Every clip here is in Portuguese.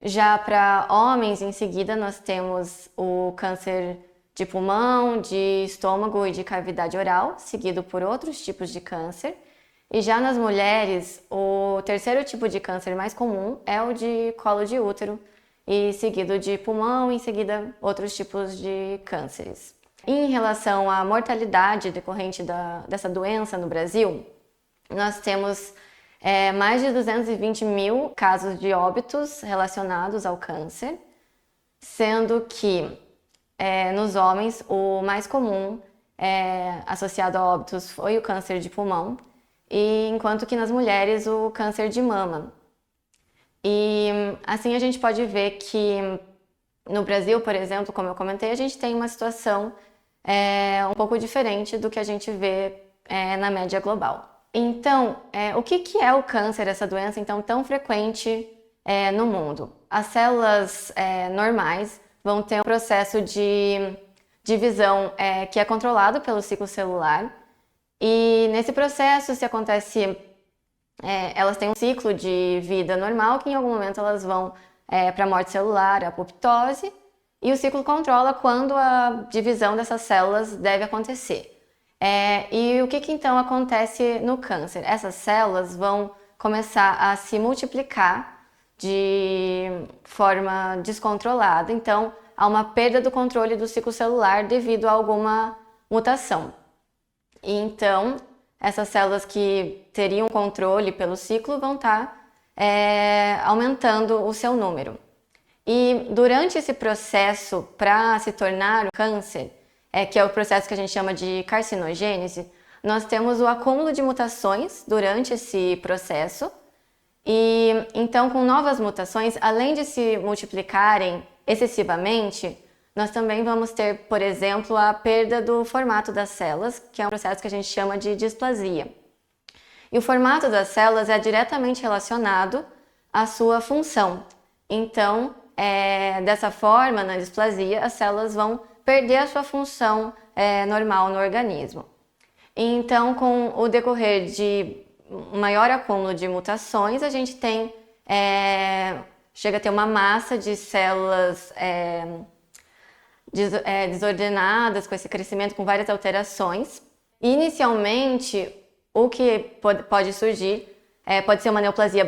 Já para homens, em seguida, nós temos o câncer de pulmão, de estômago e de cavidade oral, seguido por outros tipos de câncer. E já nas mulheres, o terceiro tipo de câncer mais comum é o de colo de útero, e seguido de pulmão, e em seguida outros tipos de cânceres. Em relação à mortalidade decorrente dessa doença no Brasil, nós temos mais de 220 mil casos de óbitos relacionados ao câncer, sendo que nos homens o mais comum associado a óbitos foi o câncer de pulmão, e enquanto que nas mulheres o câncer de mama. E assim a gente pode ver que no Brasil, por exemplo, como eu comentei, a gente tem uma situação um pouco diferente do que a gente vê na média global. Então, o que é o câncer, essa doença então tão frequente no mundo? As células normais vão ter um processo de divisão que é controlado pelo ciclo celular, e nesse processo, se acontece, elas têm um ciclo de vida normal, que em algum momento elas vão para a morte celular, a apoptose, e o ciclo controla quando a divisão dessas células deve acontecer. E o que então acontece no câncer? Essas células vão começar a se multiplicar de forma descontrolada, então há uma perda do controle do ciclo celular devido a alguma mutação. E então, essas células que teriam controle pelo ciclo vão estar aumentando o seu número. E durante esse processo para se tornar o câncer, que é o processo que a gente chama de carcinogênese, nós temos o acúmulo de mutações durante esse processo. E então, com novas mutações, além de se multiplicarem excessivamente, nós também vamos ter, por exemplo, a perda do formato das células, que é um processo que a gente chama de displasia. E o formato das células é diretamente relacionado à sua função. Então, dessa forma, na displasia, as células vão perder a sua função normal no organismo. Então, com o decorrer de maior acúmulo de mutações, a gente tem, chega a ter uma massa de células desordenadas, com esse crescimento, com várias alterações. Inicialmente, o que pode surgir pode ser uma neoplasia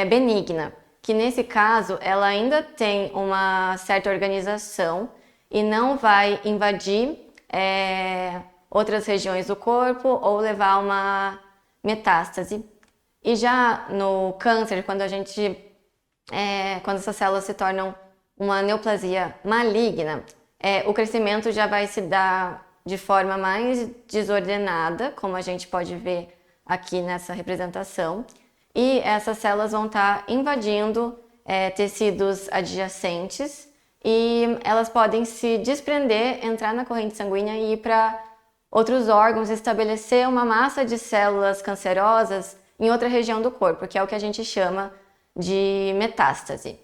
benigna, que nesse caso ela ainda tem uma certa organização e não vai invadir outras regiões do corpo ou levar a uma metástase. E já no câncer, quando essas células se tornam uma neoplasia maligna, o crescimento já vai se dar de forma mais desordenada, como a gente pode ver aqui nessa representação, e essas células vão estar invadindo tecidos adjacentes, e elas podem se desprender, entrar na corrente sanguínea e ir para outros órgãos, estabelecer uma massa de células cancerosas em outra região do corpo, que é o que a gente chama de metástase.